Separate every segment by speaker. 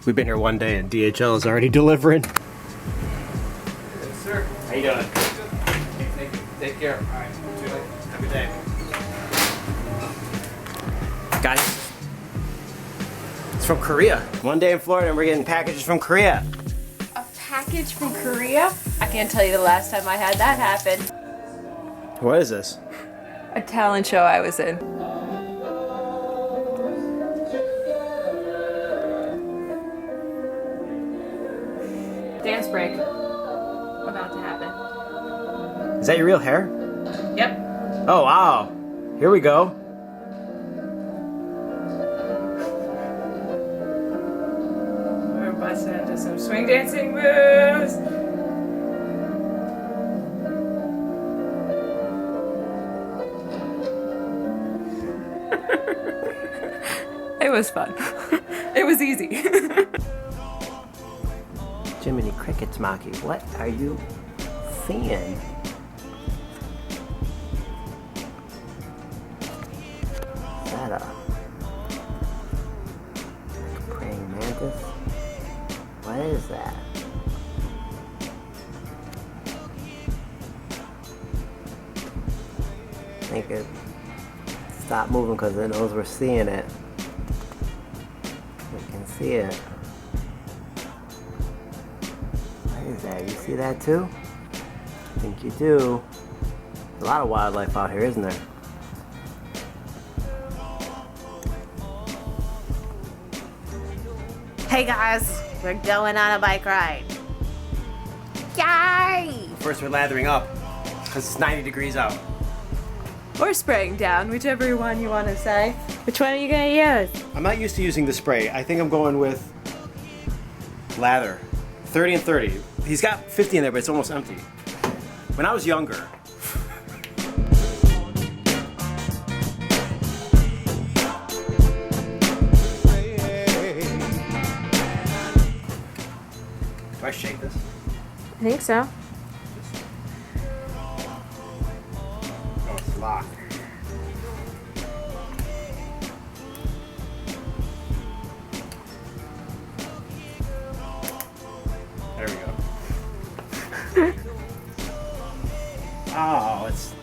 Speaker 1: We've been here one day and DHL is already delivering.
Speaker 2: Yes, sir.
Speaker 1: How you doing?
Speaker 2: Take care. All right.
Speaker 1: Have a good day. Guys, it's from Korea. One day in Florida and we're getting packages from Korea.
Speaker 3: A package from Korea? I can't tell you the last time I had that happen.
Speaker 1: What is this?
Speaker 3: A talent show I was in. Dance break. About to happen.
Speaker 1: Is that your real hair?
Speaker 3: Yep.
Speaker 1: Oh, wow. Here we go.
Speaker 3: We're busting into some swing dancing moves. It was fun. It was easy.
Speaker 1: Jiminy Crickets, Maki, what are you seeing? Is that a praying mantis? What is that? I think it stopped moving because it knows we're seeing it. We can see it. What is that? You see that too? I think you do. There's a lot of wildlife out here, isn't there?
Speaker 4: Hey guys, we're going on a bike ride. Yay!
Speaker 1: First we're lathering up because it's 90 degrees out.
Speaker 3: Or spraying down, whichever one you want to say.
Speaker 4: Which one are you gonna use?
Speaker 1: I'm not used to using the spray. I think I'm going with lather. 30 and 30. He's got 50 in there, but it's almost empty. When I was younger, do I shake this?
Speaker 3: I think so.
Speaker 1: Oh, it's locked. There we go. Oh, it's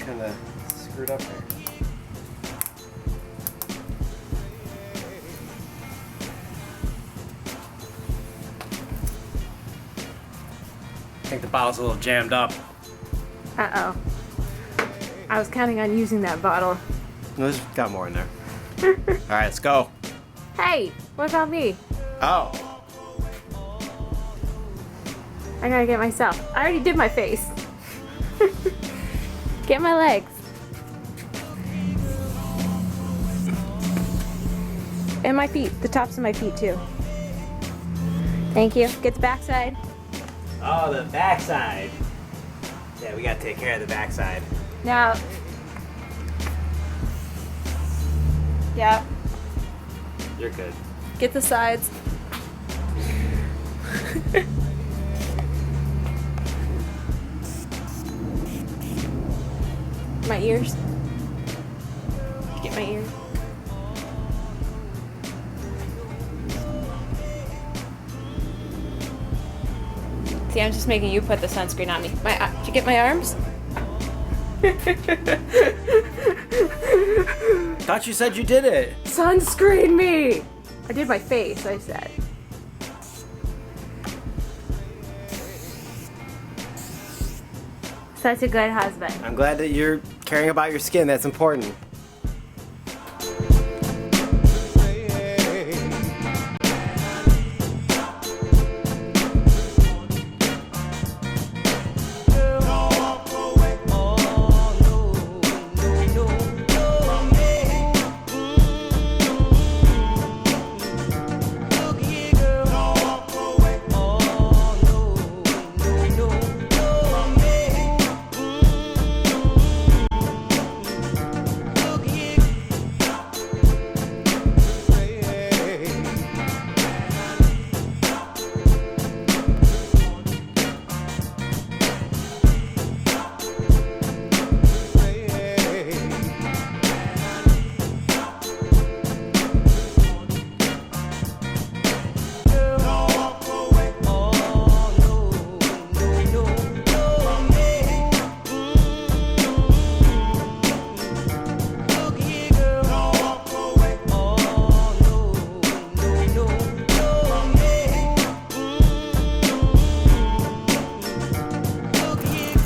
Speaker 1: kind of screwed up here. I think the bottle's a little jammed up.
Speaker 3: Uh-oh. I was counting on using that bottle.
Speaker 1: No, there's got more in there. All right, let's go.
Speaker 3: Hey, what about me?
Speaker 1: Oh,
Speaker 3: I gotta get myself. I already did my face. Get my legs. And my feet. The tops of my feet too. Thank you. Get the backside.
Speaker 1: oh, the backside. Yeah, we gotta take care of the backside.
Speaker 3: Now. Yeah.
Speaker 1: You're good.
Speaker 3: Get the sides. My ears. Get my ears. See, I'm just making you put the sunscreen on me. Did you get my arms?
Speaker 1: Thought you said you did it.
Speaker 3: Sunscreen me! I did my face, I said. Such a good husband.
Speaker 1: I'm glad that you're caring about your skin. That's important.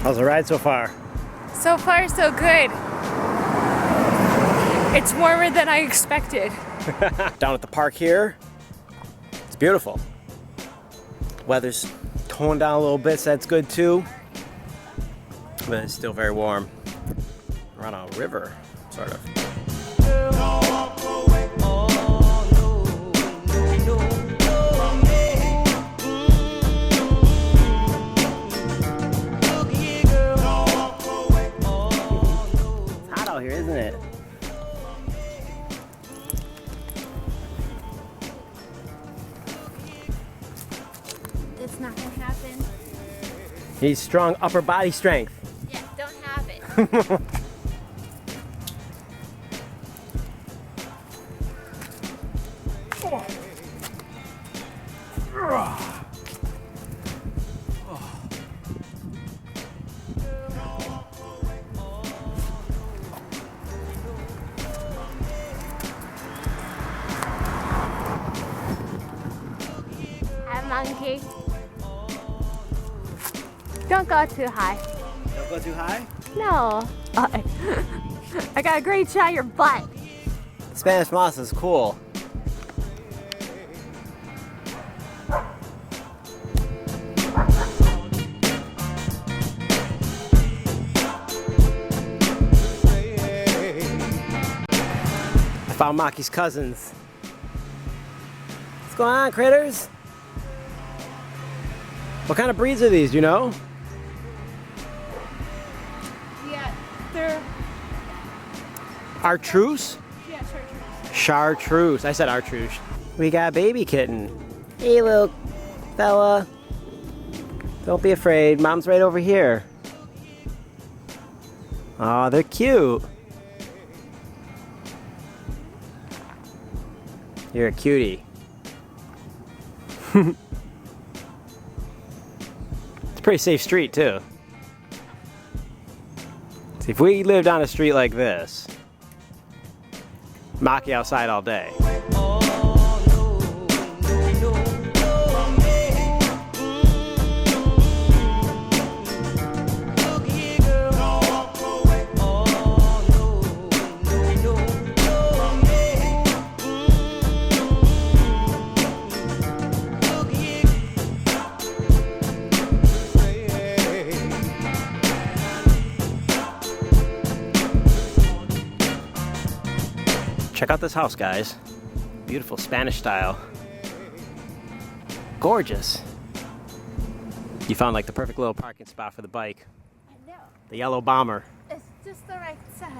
Speaker 1: How's the ride so far?
Speaker 5: So far, so good. It's warmer than I expected.
Speaker 1: Down at the park here, it's beautiful. Weather's toned down a little bit, so that's good too. But it's still very warm. We're on a river, sort of. It's hot out here, isn't it?
Speaker 3: It's not gonna happen.
Speaker 1: Needs strong upper body strength.
Speaker 3: Yeah, don't have it. Hi, monkey. Don't go too high.
Speaker 1: Don't go too high.
Speaker 3: No. I got a great shot of your butt.
Speaker 1: Spanish moss is cool. I found Maki's cousins. What's going on, critters? What kind of breeds are these, do you know?
Speaker 5: Yeah, they're...
Speaker 1: Chartreuse?
Speaker 5: Yeah, chartreuse.
Speaker 1: Chartreuse. I said Chartreuse. We got a baby kitten. Hey, little fella. Don't be afraid. Mom's right over here. Aw, they're cute. You're a cutie. It's a pretty safe street, too. See, if we lived on a street like this, Maki outside all day. Check out this house, guys. Beautiful Spanish style. Gorgeous. You found like the perfect little parking spot for the bike.
Speaker 3: I know.
Speaker 1: The yellow bomber.
Speaker 3: It's just the right size.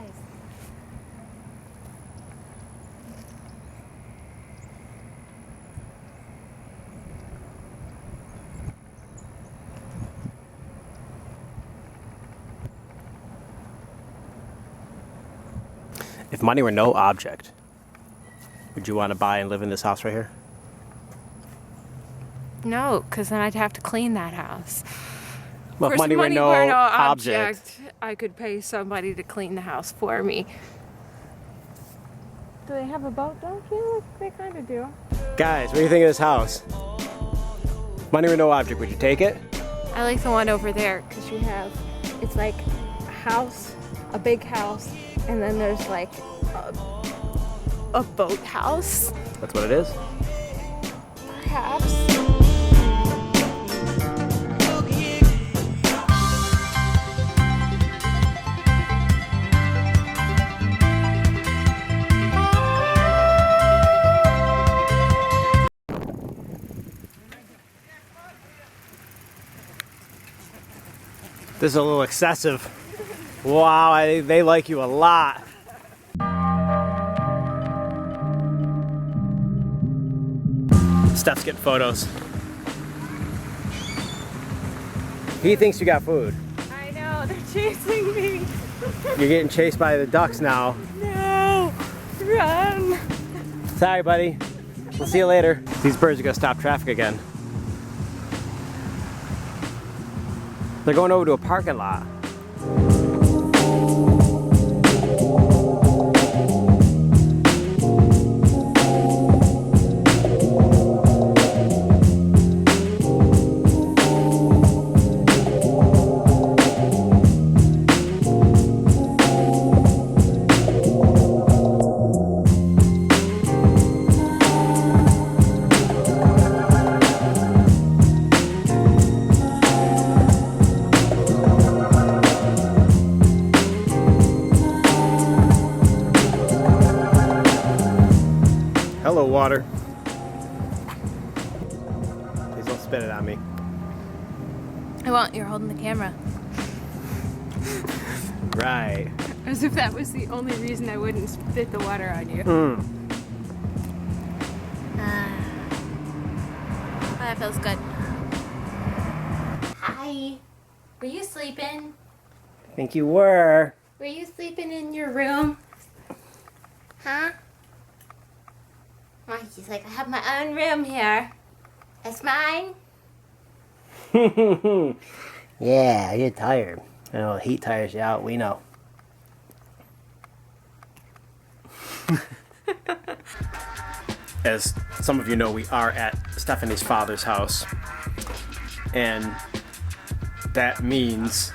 Speaker 1: If money were no object, would you want to buy and live in this house right here?
Speaker 5: No, because then I'd have to clean that house.
Speaker 1: Well, if
Speaker 5: Of course,
Speaker 1: money were no object.
Speaker 5: I could pay somebody to clean the house for me. Do they have a boat? Don't you? They kind of do.
Speaker 1: Guys, what do you think of this house? Money were no object, would you take it?
Speaker 5: I like the one over there.
Speaker 3: Because you have, it's like a house, a big house, and then there's like
Speaker 5: A boathouse,
Speaker 1: That's what it is?
Speaker 5: perhaps.
Speaker 1: This is a little excessive. Wow, they like you a lot. Steph's getting photos. He thinks you got food.
Speaker 5: I know, they're chasing me.
Speaker 1: You're getting chased by the ducks now.
Speaker 5: No, run.
Speaker 1: Sorry, buddy. We'll see you later. These birds are gonna stop traffic again. They're going over to a parking lot. little water. Please don't spit it on me.
Speaker 5: I won't. You're holding the camera.
Speaker 1: Right.
Speaker 5: As if that was the only reason I wouldn't spit the water on you.
Speaker 1: Mm.
Speaker 4: Oh, that feels good. Hi. Were you sleeping?
Speaker 1: I think you were.
Speaker 4: Were you sleeping in your room? Huh? Oh, he's like, I have my own room here. It's mine.
Speaker 1: Yeah, you're tired. I know the heat tires you out, we know. As some of you know, we are at Stephanie's father's house. And that means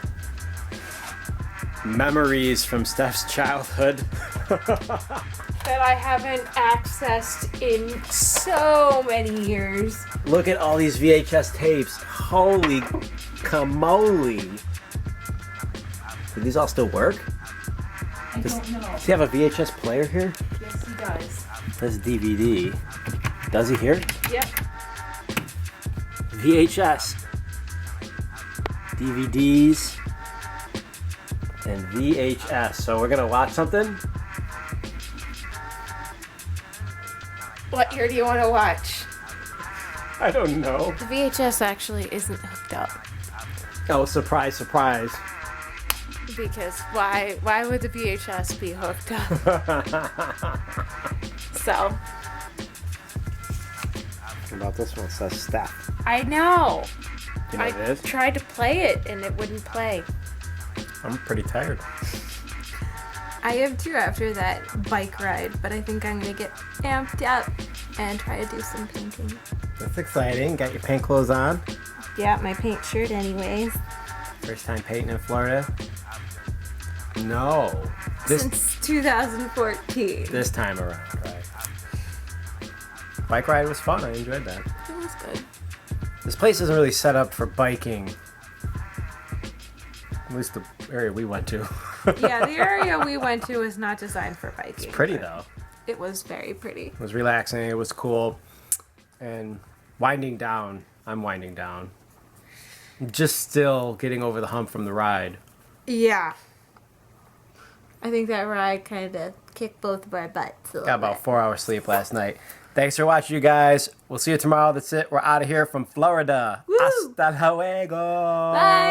Speaker 1: memories from Steph's childhood.
Speaker 5: That I haven't accessed in so many years.
Speaker 1: Look at all these VHS tapes. Holy camole. Do these all still work? Does he have a VHS player here?
Speaker 5: Yes, he does.
Speaker 1: That's DVD. Does he here?
Speaker 5: Yep.
Speaker 1: VHS. DVDs. And VHS. So we're gonna watch something?
Speaker 5: What year do you want to watch?
Speaker 1: I don't know.
Speaker 5: The VHS actually isn't hooked up.
Speaker 1: Oh, surprise, surprise.
Speaker 5: Because why would the VHS be hooked up? So,
Speaker 1: What about this one? It says Steph.
Speaker 5: I know.
Speaker 1: You know
Speaker 5: I
Speaker 1: what it is?
Speaker 5: tried to play it and it wouldn't play.
Speaker 1: I'm pretty tired.
Speaker 3: I am too after that bike ride, but I think I'm gonna get amped up and try to do some painting.
Speaker 1: That's exciting. Got your paint clothes on.
Speaker 3: Yeah, my paint shirt anyways.
Speaker 1: First time painting in Florida? No.
Speaker 3: Since 2014.
Speaker 1: This time around, right? Bike ride was fun. I enjoyed that.
Speaker 5: It was good.
Speaker 1: This place isn't really set up for biking. At least the area we went to.
Speaker 3: Yeah, the area we went to was not designed for biking.
Speaker 1: It's pretty
Speaker 3: but
Speaker 1: though.
Speaker 3: It was very pretty.
Speaker 1: It was relaxing. It was cool. And winding down. I'm winding down. Just still getting over the hump from the ride.
Speaker 3: Yeah. I think that ride kind of kicked both of our butts a little
Speaker 1: Got about
Speaker 3: bit.
Speaker 1: 4 hours sleep last night. Thanks for watching, you guys. We'll see you tomorrow. That's it. We're out of here from Florida.
Speaker 3: Woo!
Speaker 1: Hasta luego.
Speaker 3: Bye.